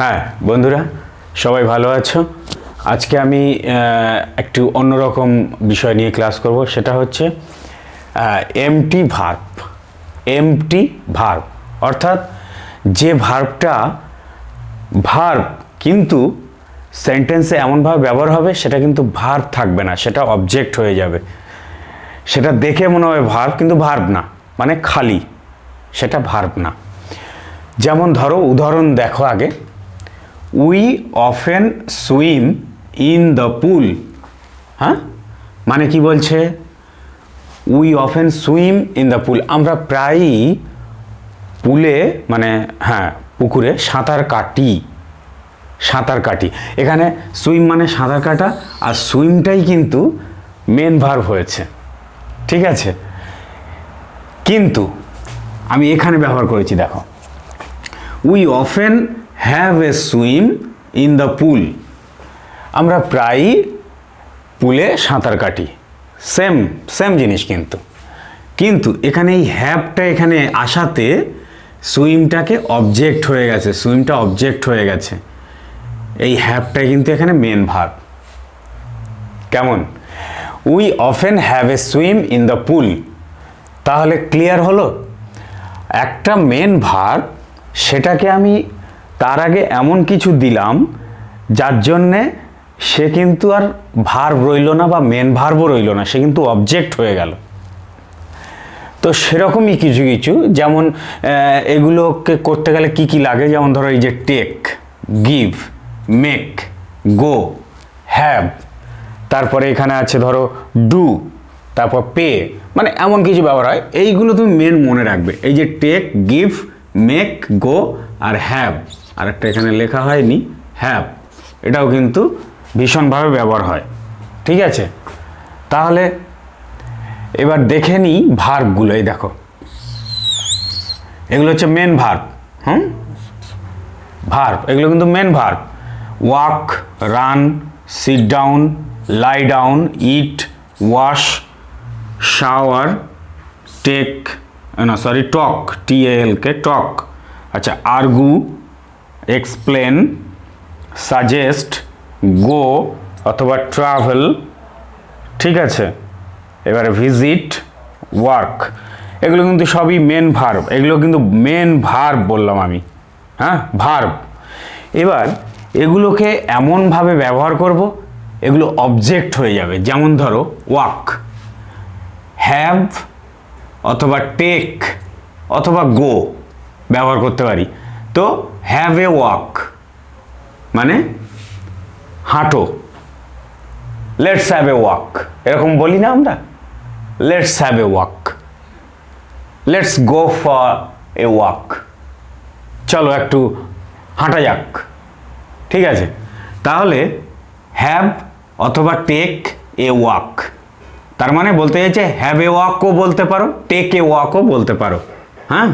হ্যাঁ বন্ধুরা, সবাই ভালো আছো? আজকে আমি একটু অন্যরকম বিষয় নিয়ে ক্লাস করব, সেটা হচ্ছে এমটি ভার্ব। এমটি ভার্ব অর্থাৎ যে ভার্বটা ভার্ব কিন্তু সেন্টেন্সে এমনভাবে ব্যবহার হবে সেটা কিন্তু ভার্ব থাকবে না, সেটা অবজেক্ট হয়ে যাবে। সেটা দেখে মনে হবে ভার্ব কিন্তু ভার্ব না, মানে খালি, সেটা ভার্ব না। যেমন ধরো, উদাহরণ দেখো আগে, we often swim in the pool. হ্যাঁ, মানে কি বলছে? We often swim in the pool, আমরা প্রায়ই পুলে, মানে হ্যাঁ পুকুরে সাঁতার কাটি। সাঁতার কাটি, এখানে সুইম মানে সাঁতার কাটা, আর সুইমটাই কিন্তু মেন ভার্ব হয়েছে, ঠিক আছে? কিন্তু আমি এখানে ব্যবহার করেছি, দেখো, we often have a swim in the pool, আমরা প্রায়ই পুলে সাঁতার কাটি। সেম সেম জিনিস, কিন্তু এখানে এই হ্যাভটা এখানে আসাতে সুইমটাকে অবজেক্ট হয়ে গেছে, সুইমটা অবজেক্ট হয়ে গেছে। এই হ্যাভটাই কিন্তু এখানে মেন ভার্ব। কেমন? We often have a swim in the pool, তাহলে ক্লিয়ার হলো? একটা মেন ভার্ব, সেটাকে আমি তার আগে এমন কিছু দিলাম যার জন্যে সে কিন্তু আর ভার্ব রইল না বা মেন ভার্বও রইল না, সে কিন্তু অবজেক্ট হয়ে গেল। তো সেরকমই কিছু কিছু, যেমন এগুলোকে করতে গেলে কি কি লাগে, যেমন ধরো এই যে take, give, make, go, have, তারপরে এখানে আছে ধরো ডু, তারপর পে, মানে এমন কিছু ব্যবহার হয়। এইগুলো তুমি মেন মনে রাখবে, এই যে টেক, গিভ, মেক, গো আর হ্যাভ, আর একটা এখানে লেখা হয়নি হ্যাভ, এটাও কিন্তু ভীষণভাবে ব্যবহার হয়, ঠিক আছে? তাহলে এবার দেখে নিই ভার্বগুলো। এই দেখো, এগুলো হচ্ছে মেন ভার্ব। ভার্ব, এগুলো কিন্তু main verb. Walk, run, sit down, lie down, eat, wash, shower, take, না সরি টক, TALK, টক। আচ্ছা, আর্গু, এক্সপ্লেন, সাজেস্ট, গো অথবা ট্রাভেল, ঠিক আছে? এবারে ভিজিট, ওয়ার্ক, এগুলো কিন্তু সবই মেন ভার্ব। এগুলো কিন্তু মেন ভার্ব বললাম আমি, হ্যাঁ, ভার্ব। এবার এগুলোকে এমনভাবে ব্যবহার করব এগুলো অবজেক্ট হয়ে যাবে। যেমন ধরো ওয়াক, হ্যাভ অথবা টেক অথবা গো ব্যবহার করতে পারি। তো হ্যাভ এ ওয়াক মানে হাঁটো, লেটস হ্যাভ এ ওয়াক, এরকম বলি না আমরা? Let's have a walk, let's go for a walk, চলো একটু হাঁটা যাক, ঠিক আছে? তাহলে হ্যাভ অথবা টেক এ ওয়াক, তার মানে বলতে চাইছে হ্যাভ এ ওয়াকও বলতে পারো, টেক এ ওয়াকও বলতে পারো। হ্যাঁ,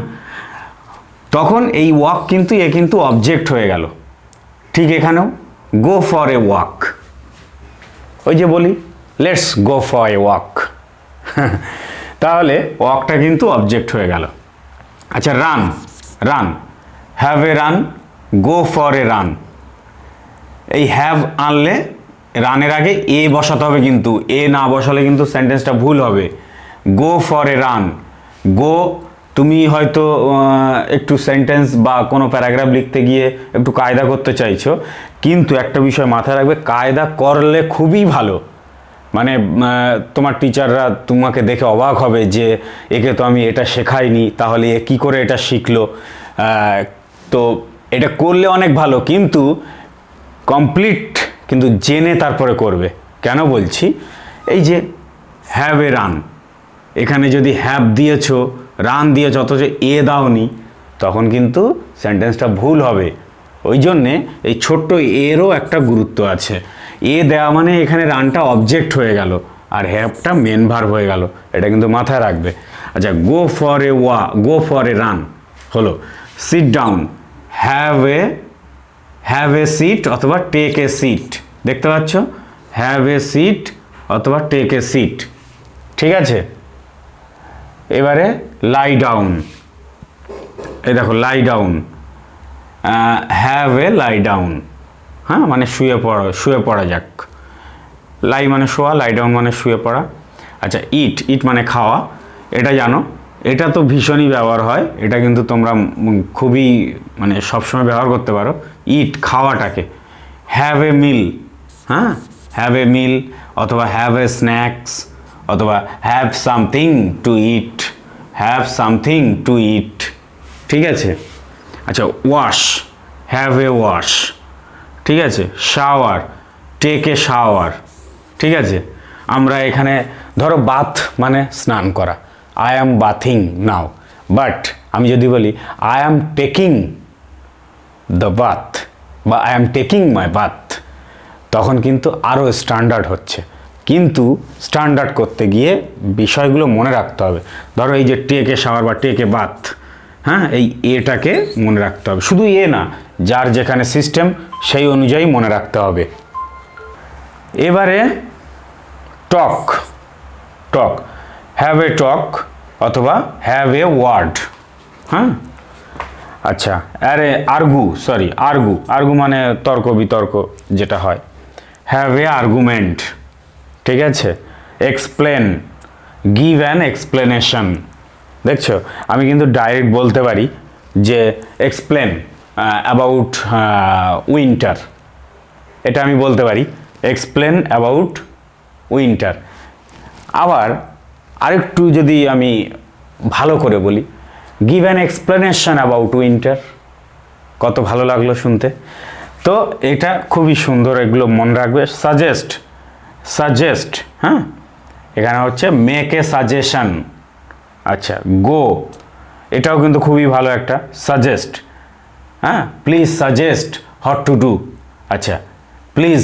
তখন এই ওয়াক কিন্তু কিন্তু অবজেক্ট হয়ে গেল। ঠিক এখানেও গো ফর এ ওয়াক, ওই যে বলি let's go for a walk, তাহলে ওয়াকটা কিন্তু অবজেক্ট হয়ে গেল। আচ্ছা, run, run, have a run, go for a run. এই হ্যাভ আনলে রানের আগে এ বসাতে হবে, কিন্তু এ না বসালে কিন্তু সেন্টেন্সটা ভুল হবে। গো ফর এ রান, গো, তুমি হয়তো একটু সেন্টেন্স বা কোনো প্যারাগ্রাফ লিখতে গিয়ে একটু কায়দা করতে চাইছো, কিন্তু একটা বিষয় মাথায় রাখবে, কায়দা করলে খুবই ভালো। মানে তোমার টিচাররা তোমাকে দেখে অবাক হবে যে একে তো আমি এটা শেখাইনি, তাহলে এ কী করে এটা শিখলো। তো এটা করলে অনেক ভালো, কিন্তু কমপ্লিট কিন্তু জেনে তারপরে করবে। কেন বলছি? এই যে হ্যাভ এ রান, এখানে যদি হ্যাভ দিয়েছো, রান দিয়েছো, অথচ এ দাওনি, তখন কিন্তু সেন্টেন্সটা ভুল হবে। ওই জন্যে এই ছোট্ট এরও একটা গুরুত্ব আছে। এ দেওয়া মানে এখানে রানটা অবজেক্ট হয়ে গেল, আর হ্যাভটা মেন ভার্ব হয়ে গেল, এটা কিন্তু মাথায় রাখবে। আচ্ছা, go for a go for a run হলো। Sit down, have a seat অথবা টেক এ সিট, দেখতে পাচ্ছ? হ্যাভ এ সিট অথবা টেক এ সিট, ঠিক আছে? এবারে লাই ডাউন, এই দেখো lie down, have a lie down, হ্যাঁ, মানে শুয়ে পড়া যাক। লাই মানে শোয়া, লাই ডাউন মানে শুয়ে পড়া। আচ্ছা, ইট, ইট মানে খাওয়া, এটা জানো, এটা তো ভীষণই ব্যবহার হয়, এটা কিন্তু তোমরা খুবই মানে সবসময় ব্যবহার করতে পারো, ইট খাওয়াটাকে। হ্যাভ এ মিল, হ্যাঁ, হ্যাভ এ মিল, অথবা হ্যাভ এ স্ন্যাক্স, অথবা have something to eat, have something to eat, ঠিক আছে। আচ্ছা, ওয়াশ, হ্যাভ এ ওয়াশ, ঠিক আছে। শাওয়ার, টেক এ শাওয়ার, ঠিক আছে। আমরা এখানে ধরো বাথ মানে স্নান করা, I am bathing now, but আমি যদি বলি I am taking the bath বা I am taking my bath, তখন কিন্তু আরও স্ট্যান্ডার্ড হচ্ছে। কিন্তু স্ট্যান্ডার্ড করতে গিয়ে বিষয়গুলো মনে রাখতে হবে। ধরো এই যে টেক এ শাওয়ার বা টেক এ বাথ, হ্যাঁ, এই এটাকে মনে রাখতে হবে, শুধু এ না, যার যেখানে সিস্টেম সেই অনুযায়ী মনে রাখতে হবে। এবারে টক, টক, হ্যাভ এ টক অথবা হ্যাভ এ ওয়ার্ড, হ্যাঁ। আচ্ছা, আরে আর্গু, সরি আর্গু, আর্গু মানে তর্ক বিতর্ক যেটা হয়, হ্যাভ এ আর্গুমেন্ট, ঠিক আছে। এক্সপ্লেন, গিভ অ্যান এক্সপ্লেনেশন, দেখছো আমি কিন্তু ডাইরেক্ট বলতে পারি যে এক্সপ্লেন অ্যাবাউট উইন্টার, এটা আমি বলতে পারি এক্সপ্লেন অ্যাবাউট উইন্টার। আবার আরেকটু যদি আমি ভালো করে বলি, give an explanation about winter, কত ভালো লাগলো শুনতে। তো এটা খুবই সুন্দর, এগুলো মনে রাখবে। সাজেস্ট, সাজেস্ট, হ্যাঁ, এখানে হচ্ছে মেক এ সাজেশন। আচ্ছা, গো, এটাও কিন্তু খুবই ভালো একটা, সাজেস্ট, হ্যাঁ, please suggest what to do. আচ্ছা, please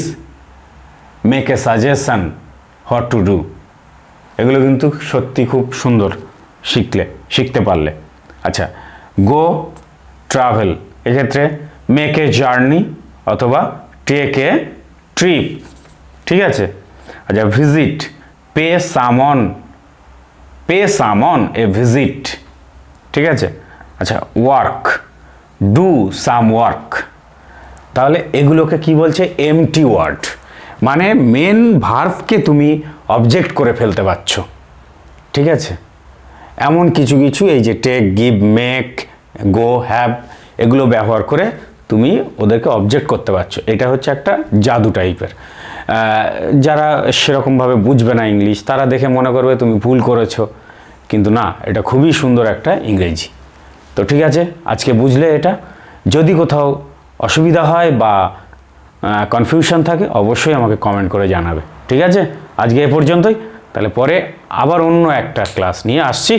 make a suggestion what to do, এগুলো কিন্তু সত্যি খুব সুন্দর শিখতে পারলে। আচ্ছা, গো, ট্রাভেল, এক্ষেত্রে মেক এ জার্নি অথবা টেক এ ট্রিপ, ঠিক আছে। আচ্ছা, ভিজিট, পে সামন এ ভিজিট, ঠিক আছে। আচ্ছা, ওয়ার্ক, ডু সাম ওয়ার্ক, তাহলে এগুলোকে কি বলছে, এমটি ওয়ার্ড, মানে মেন ভার্বকে তুমি অবজেক্ট করে ফেলতে পারছো, ঠিক আছে। এমন কিছু কিছু এই যে take, give, make, go, have, এগুলো ব্যবহার করে তুমি ওদেরকে অবজেক্ট করতে পারছো। এটা হচ্ছে একটা জাদু টাইপের। যারা সেরকমভাবে বুঝবে না ইংলিশ, তারা দেখে মনে করবে তুমি ভুল করেছো, কিন্তু না, এটা খুবই সুন্দর একটা ইংরেজি। তো ঠিক আছে, আজকে বুঝলে এটা। যদি কোথাও অসুবিধা হয় বা কনফিউশন থাকে, অবশ্যই আমাকে কমেন্ট করে জানাবে, ঠিক আছে। আজকে এ পর্যন্তই, তাহলে পরে আবার অন্য একটা ক্লাস নিয়ে আসছি।